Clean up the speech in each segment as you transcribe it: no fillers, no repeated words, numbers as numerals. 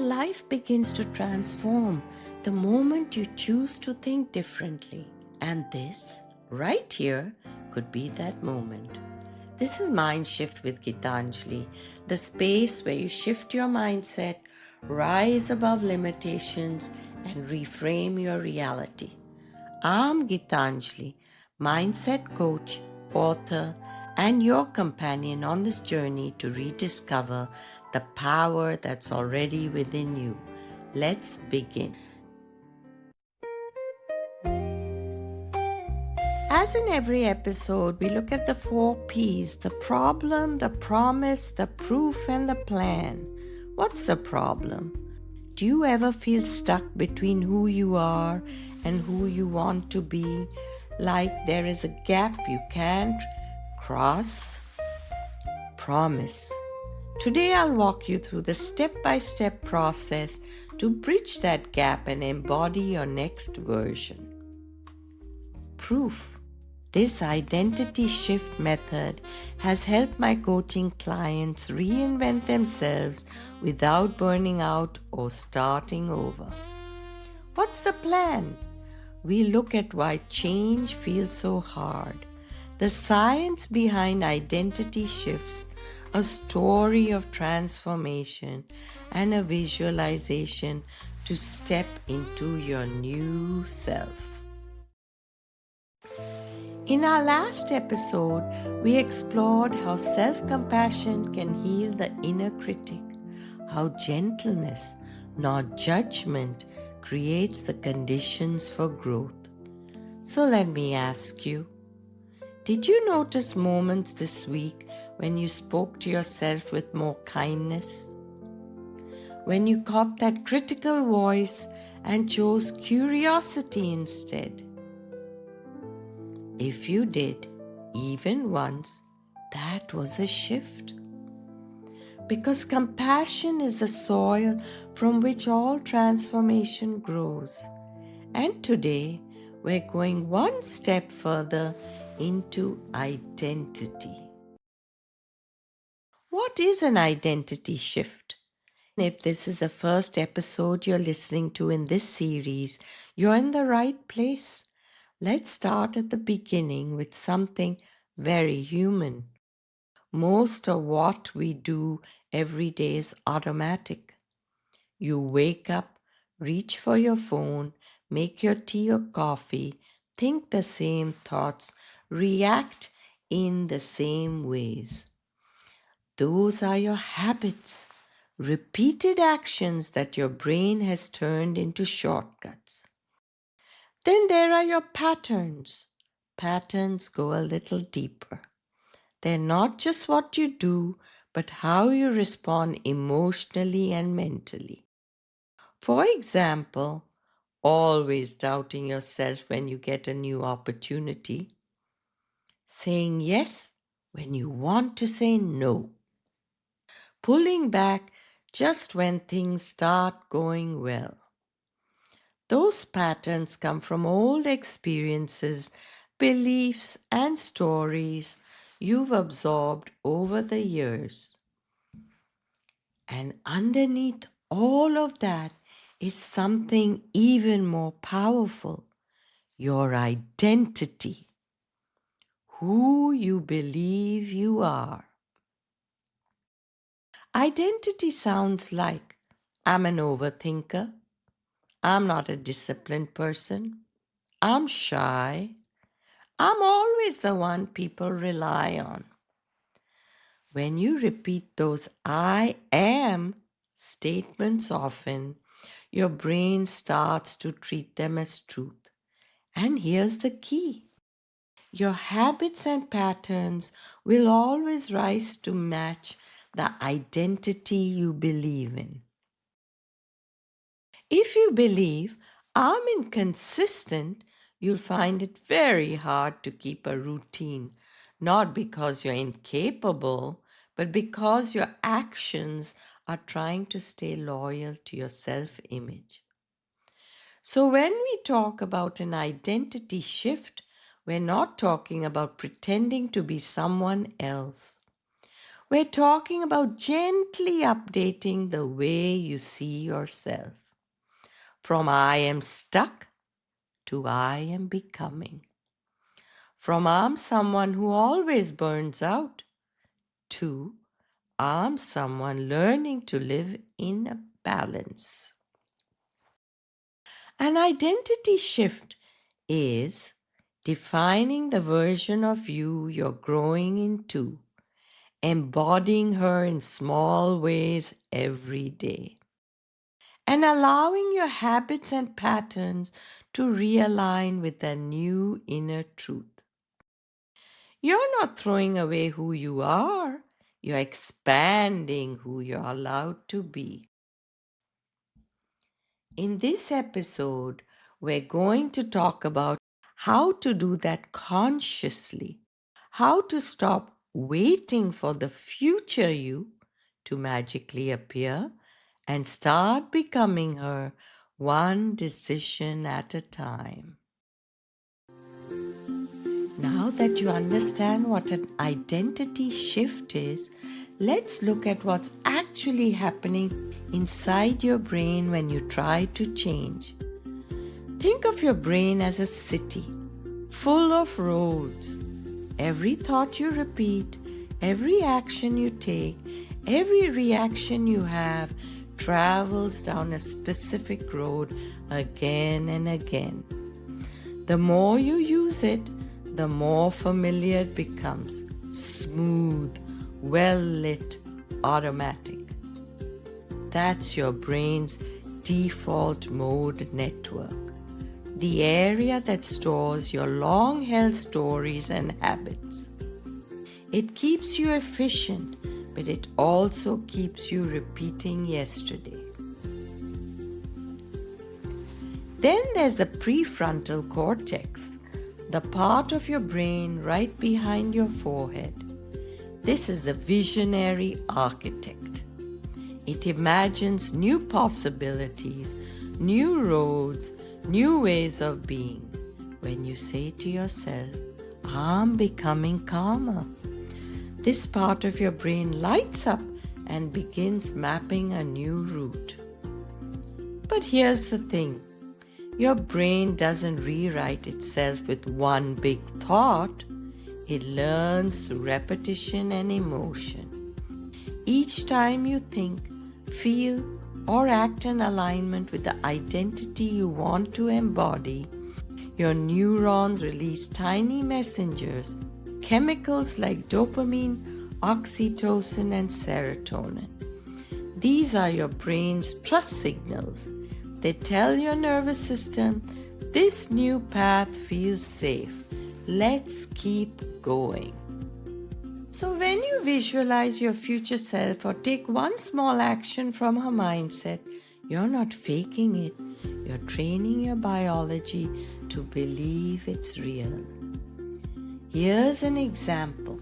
life begins to transform the moment you choose to think differently. And this, right here, could be that moment. This is Mindshift with Geetanjali, the space where you shift your mindset, rise above limitations, and reframe your reality. I'm Geetanjali, mindset coach, author, and your companion on this journey to rediscover the power that's already within you. Let's begin. As in every episode, we look at the 4 P's: the problem, the promise, the proof, and the plan. What's the problem? Do you ever feel stuck between who you are and who you want to be? Like there is a gap you can't cross? Promise. Today I'll walk you through the step-by-step process to bridge that gap and embody your next version. Proof. This identity shift method has helped my coaching clients reinvent themselves without burning out or starting over. What's the plan? We look at why change feels so hard, the science behind identity shifts, a story of transformation, and a visualization to step into your new self. In our last episode, we explored how self-compassion can heal the inner critic, how gentleness, not judgment, creates the conditions for growth. So let me ask you, did you notice moments this week when you spoke to yourself with more kindness? When you caught that critical voice and chose curiosity instead? If you did, even once, that was a shift. Because compassion is the soil from which all transformation grows. And today, we're going one step further into identity. What is an identity shift? If this is the first episode you're listening to in this series, you're in the right place. Let's start at the beginning with something very human. Most of what we do every day is automatic. You wake up, reach for your phone, make your tea or coffee, think the same thoughts, react in the same ways. Those are your habits, repeated actions that your brain has turned into shortcuts. Then there are your patterns. Patterns go a little deeper. They're not just what you do, but how you respond emotionally and mentally. For example, always doubting yourself when you get a new opportunity, saying yes when you want to say no, pulling back just when things start going well. Those patterns come from old experiences, beliefs, and stories you've absorbed over the years. And underneath all of that is something even more powerful: your identity, who you believe you are. Identity sounds like I'm an overthinker, I'm not a disciplined person, I'm shy, I'm always the one people rely on. When you repeat those I am statements often, your brain starts to treat them as truth. And here's the key: your habits and patterns will always rise to match the identity you believe in. If you believe I'm inconsistent, you'll find it very hard to keep a routine, not because you're incapable, but because your actions are trying to stay loyal to your self-image. So when we talk about an identity shift, we're not talking about pretending to be someone else. We're talking about gently updating the way you see yourself. From I am stuck to I am becoming. From I'm someone who always burns out to I'm someone learning to live in a balance. An identity shift is defining the version of you you're growing into, embodying her in small ways every day, and allowing your habits and patterns to realign with a new inner truth. You're not throwing away who you are, you're expanding who you're allowed to be. In this episode, we're going to talk about how to do that consciously, how to stop waiting for the future you to magically appear and start becoming her one decision at a time. Now that you understand what an identity shift is, let's look at what's actually happening inside your brain when you try to change. Think of your brain as a city full of roads. Every thought you repeat, every action you take, every reaction you have travels down a specific road again and again. The more you use it, the more familiar it becomes. Smooth, well-lit, automatic. That's your brain's default mode network, the area that stores your long-held stories and habits. It keeps you efficient, but it also keeps you repeating yesterday. Then there's the prefrontal cortex, the part of your brain right behind your forehead. This is the visionary architect. It imagines new possibilities, new roads, new ways of being. When you say to yourself, I'm becoming calmer, this part of your brain lights up and begins mapping a new route. But here's the thing. Your brain doesn't rewrite itself with one big thought. It learns through repetition and emotion. Each time you think, feel, or act in alignment with the identity you want to embody, your neurons release tiny messengers, chemicals like dopamine, oxytocin, and serotonin. These are your brain's trust signals. They tell your nervous system, this new path feels safe. Let's keep going. So when you visualize your future self or take one small action from her mindset, you're not faking it. You're training your biology to believe it's real. Here's an example.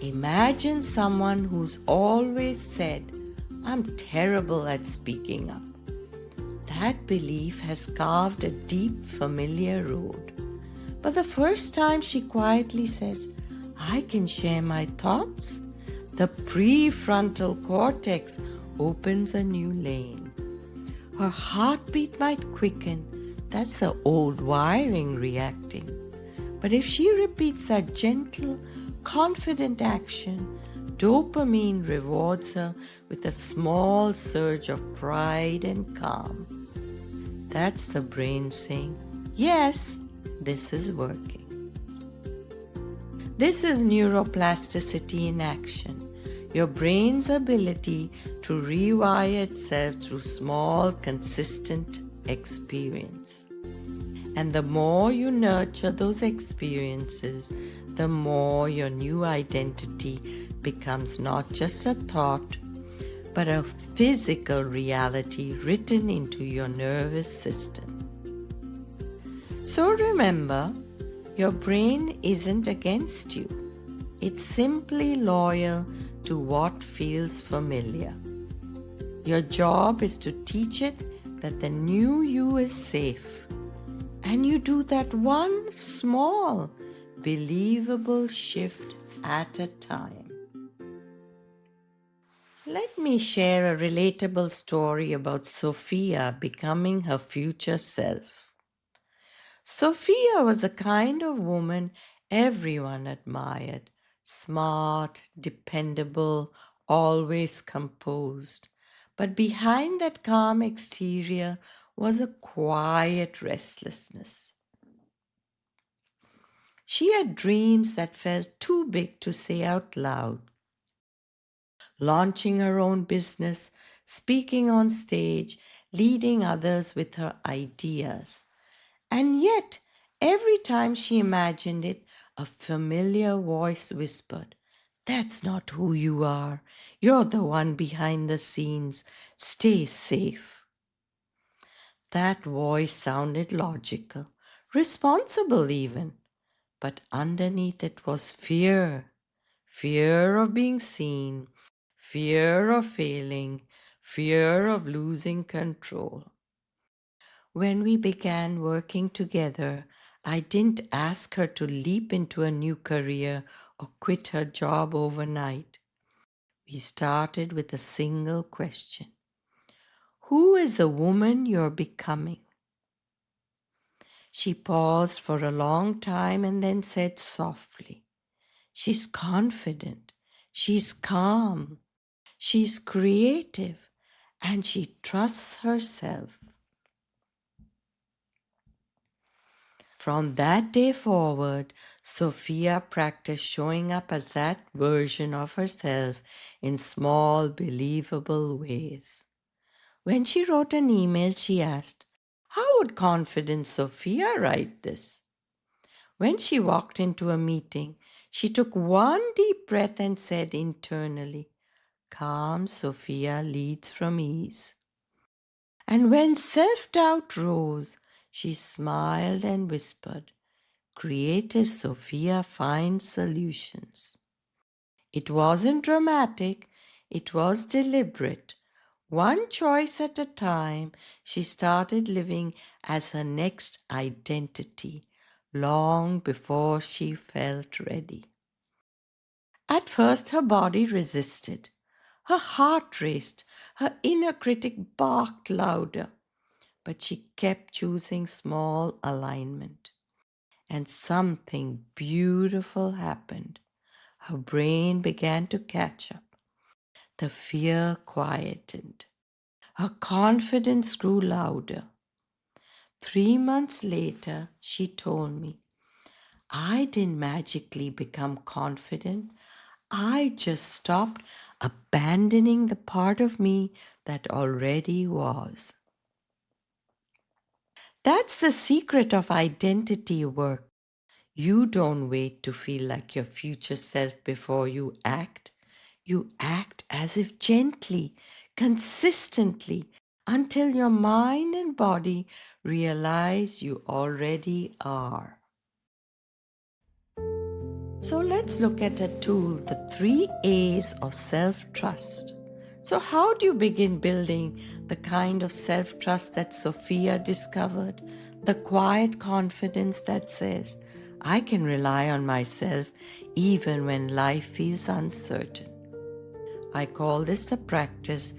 Imagine someone who's always said, I'm terrible at speaking up. That belief has carved a deep, familiar road. But the first time she quietly says, I can share my thoughts, the prefrontal cortex opens a new lane. Her heartbeat might quicken. That's the old wiring reacting. But if she repeats that gentle, confident action, dopamine rewards her with a small surge of pride and calm. That's the brain saying, yes, this is working. This is neuroplasticity in action. Your brain's ability to rewire itself through small, consistent experience. And the more you nurture those experiences, the more your new identity becomes not just a thought, but a physical reality written into your nervous system. So remember, your brain isn't against you. It's simply loyal to what feels familiar. Your job is to teach it that the new you is safe. And you do that one small, believable shift at a time. Let me share a relatable story about Sophia becoming her future self. Sophia was a kind of woman everyone admired: smart, dependable, always composed. But behind that calm exterior was a quiet restlessness. She had dreams that felt too big to say out loud: launching her own business, speaking on stage, leading others with her ideas. And yet, every time she imagined it, a familiar voice whispered, "That's not who you are. You're the one behind the scenes. Stay safe." That voice sounded logical, responsible even, but underneath it was fear: fear of being seen, fear of failing, fear of losing control. When we began working together, I didn't ask her to leap into a new career or quit her job overnight. We started with a single question: who is the woman you're becoming? She paused for a long time and then said softly, "She's confident, she's calm, she's creative, and she trusts herself." From that day forward, Sophia practiced showing up as that version of herself in small, believable ways. When she wrote an email, she asked, "How would confident Sophia write this?" When she walked into a meeting, she took one deep breath and said internally, "Calm Sophia leads from ease." And when self-doubt rose, she smiled and whispered, "Creative Sophia finds solutions." It wasn't dramatic, it was deliberate. One choice at a time, she started living as her next identity long before she felt ready. At first, her body resisted. Her heart raced, her inner critic barked louder, but she kept choosing small alignment. And something beautiful happened. Her brain began to catch up. The fear quietened. Her confidence grew louder. 3 months later, she told me, "I didn't magically become confident. I just stopped abandoning the part of me that already was." That's the secret of identity work. You don't wait to feel like your future self before you act. You act as if gently, consistently, until your mind and body realize you already are. So let's look at a tool, the 3 A's of self-trust. So how do you begin building the kind of self-trust that Sophia discovered? The quiet confidence that says, "I can rely on myself even when life feels uncertain." I call this the practice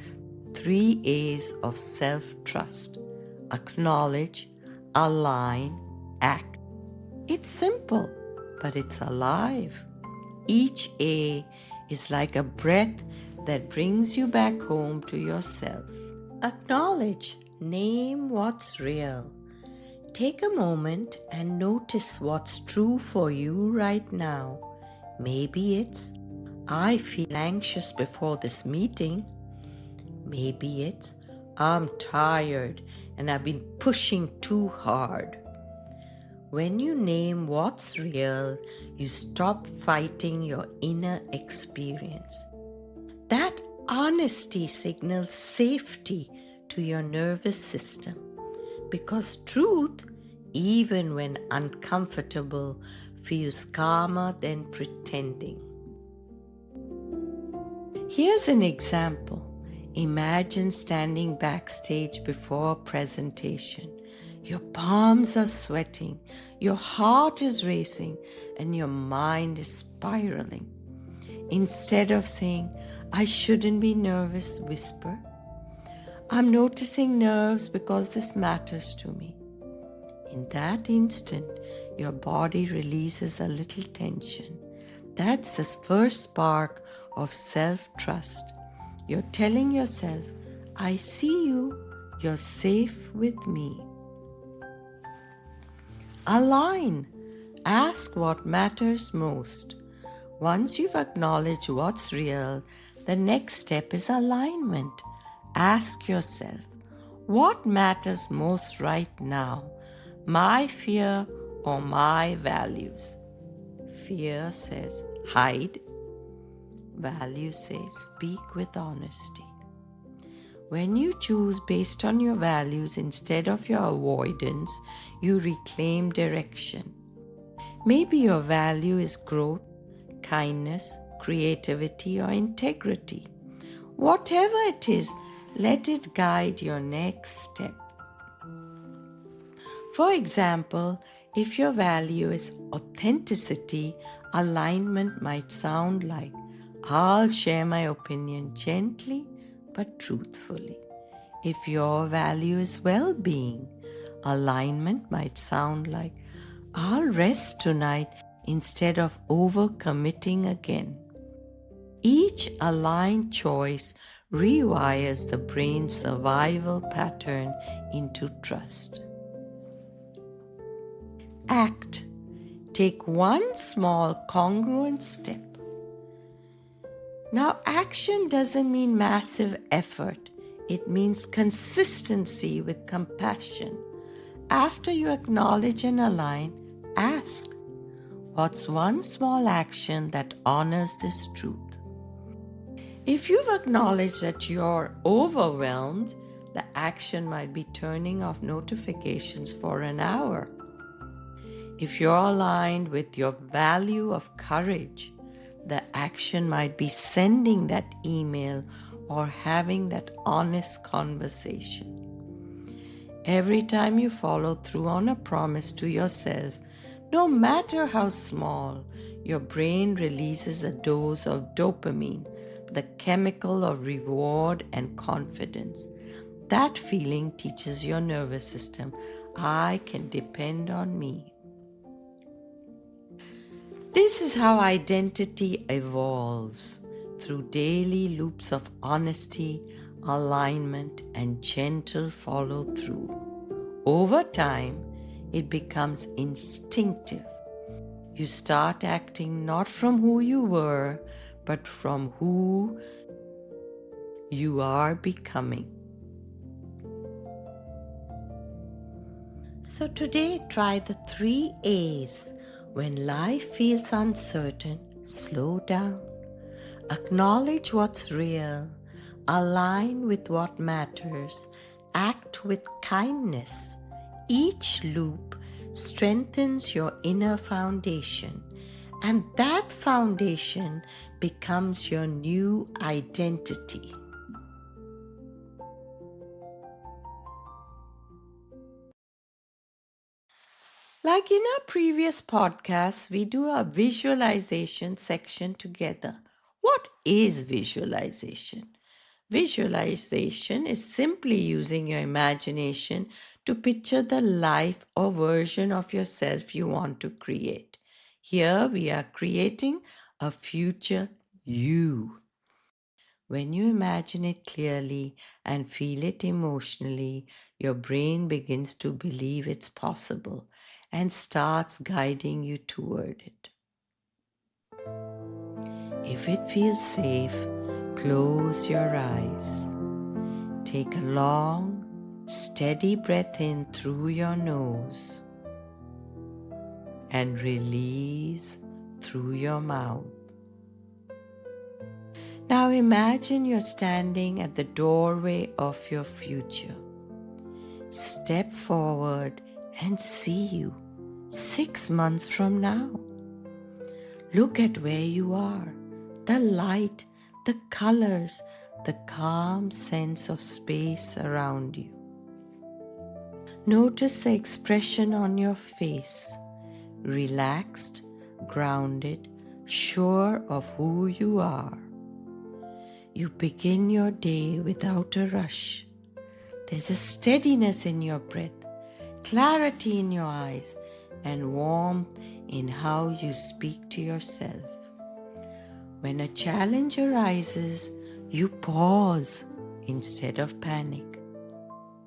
3 A's of self-trust: acknowledge, align, act. It's simple, but it's alive. Each A is like a breath that brings you back home to yourself. Acknowledge, name what's real. Take a moment and notice what's true for you right now. Maybe it's, "I feel anxious before this meeting." Maybe it's, "I'm tired and I've been pushing too hard." When you name what's real, you stop fighting your inner experience. That honesty signals safety to your nervous system, because truth, even when uncomfortable, feels calmer than pretending. Here's an example. Imagine standing backstage before a presentation. Your palms are sweating, your heart is racing, and your mind is spiraling. Instead of saying, I shouldn't be nervous whisper. I'm noticing nerves because this matters to me. In that instant, your body releases a little tension. That's the first spark of self-trust. You're telling yourself, I see you, you're safe with me. Align. Ask what matters most. Once you've acknowledged what's real, the next step is alignment. Ask yourself, what matters most right now? My fear or my values? Fear says hide. Value says speak with honesty. When you choose based on your values instead of your avoidance, you reclaim direction. Maybe your value is growth, kindness, creativity, or integrity. Whatever it is, let it guide your next step. For example, if your value is authenticity, alignment might sound like, I'll share my opinion gently but truthfully. If your value is well-being, alignment might sound like, I'll rest tonight instead of overcommitting again. Each aligned choice rewires the brain's survival pattern into trust. Act. Take one small congruent step. Now, action doesn't mean massive effort. It means consistency with compassion. After you acknowledge and align, ask, what's one small action that honors this truth? If you've acknowledged that you're overwhelmed, the action might be turning off notifications for an hour. If you're aligned with your value of courage, the action might be sending that email or having that honest conversation. Every time you follow through on a promise to yourself, no matter how small, your brain releases a dose of dopamine, the chemical of reward and confidence. That feeling teaches your nervous system, I can depend on me. This is how identity evolves, through daily loops of honesty, alignment, and gentle follow-through. Over time, it becomes instinctive. You start acting not from who you were, but from who you are becoming. So today, try the 3 A's. When life feels uncertain, slow down. Acknowledge what's real. Align with what matters. Act with kindness. Each loop strengthens your inner foundation, and that foundation becomes your new identity. Like in our previous podcasts, we do a visualization section together. What is visualization? Visualization is simply using your imagination to picture the life or version of yourself you want to create. Here we are creating a future you. When you imagine it clearly and feel it emotionally, your brain begins to believe it's possible and starts guiding you toward it. If it feels safe, close your eyes. Take a long, steady breath in through your nose and release through your mouth. Now imagine you're standing at the doorway of your future. Step forward and see you 6 months from now. Look at where you are, the light, the colors, the calm sense of space around you. Notice the expression on your face, relaxed, grounded, sure of who you are. You begin your day without a rush. There's a steadiness in your breath, clarity in your eyes, and warmth in how you speak to yourself. When a challenge arises, you pause instead of panic.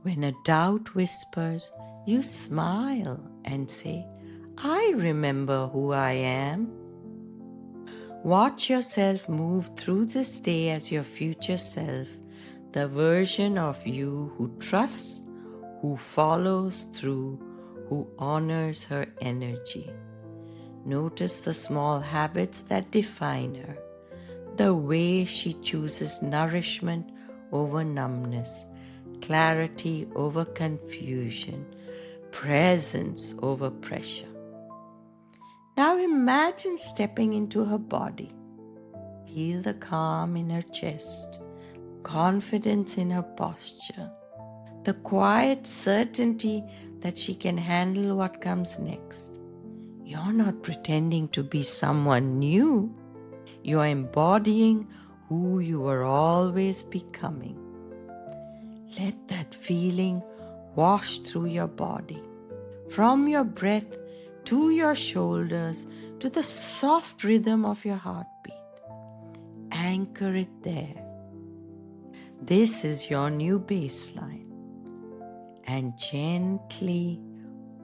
When a doubt whispers, you smile and say, I remember who I am. Watch yourself move through this day as your future self, the version of you who trusts, who follows through, who honors her energy. Notice the small habits that define her, the way she chooses nourishment over numbness, clarity over confusion, presence over pressure. Now imagine stepping into her body. Feel the calm in her chest, confidence in her posture, the quiet certainty that she can handle what comes next. You're not pretending to be someone new. You're embodying who you were always becoming. Let that feeling wash through your body, from your breath to your shoulders to the soft rhythm of your heartbeat. Anchor it there. This is your new baseline. And gently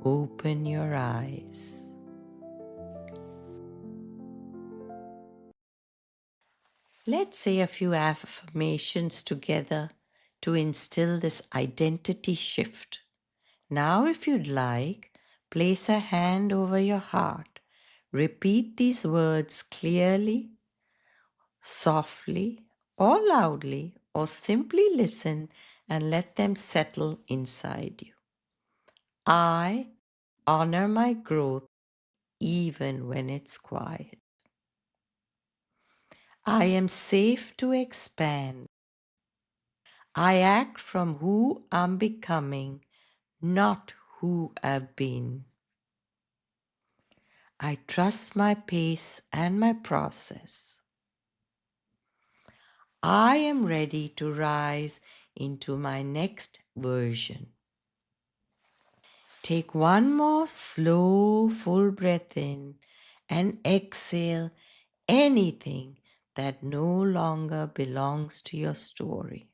open your eyes. Let's say a few affirmations together to instill this identity shift. Now, if you'd like, place a hand over your heart. Repeat these words clearly, softly, or loudly, or simply listen and let them settle inside you. I honor my growth even when it's quiet. I am safe to expand. I act from who I'm becoming, not who I've been. I trust my pace and my process. I am ready to rise into my next version. Take one more slow, full breath in and exhale anything that no longer belongs to your story.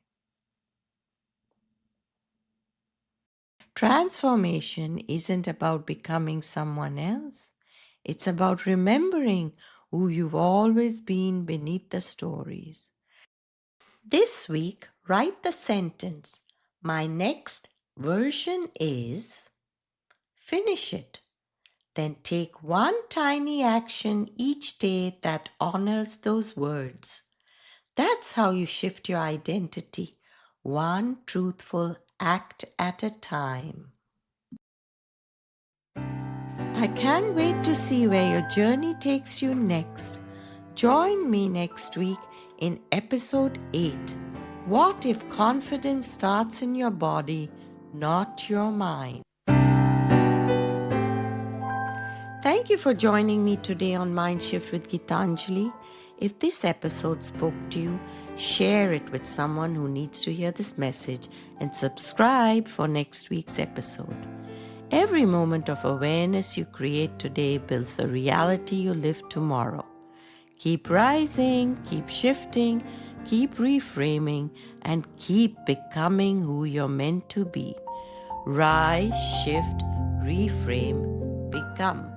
Transformation isn't about becoming someone else. It's about remembering who you've always been beneath the stories. This week, write the sentence, my next version is, finish it. Then take one tiny action each day that honors those words. That's how you shift your identity, one truthful act at a time. I can't wait to see where your journey takes you next. Join me next week in episode 8. What if confidence starts in your body, not your mind? Thank you for joining me today on Mindshift with Geetanjali. If this episode spoke to you, share it with someone who needs to hear this message and subscribe for next week's episode. Every moment of awareness you create today builds the reality you live tomorrow. Keep rising, keep shifting, keep reframing, and keep becoming who you're meant to be. Rise, shift, reframe, become.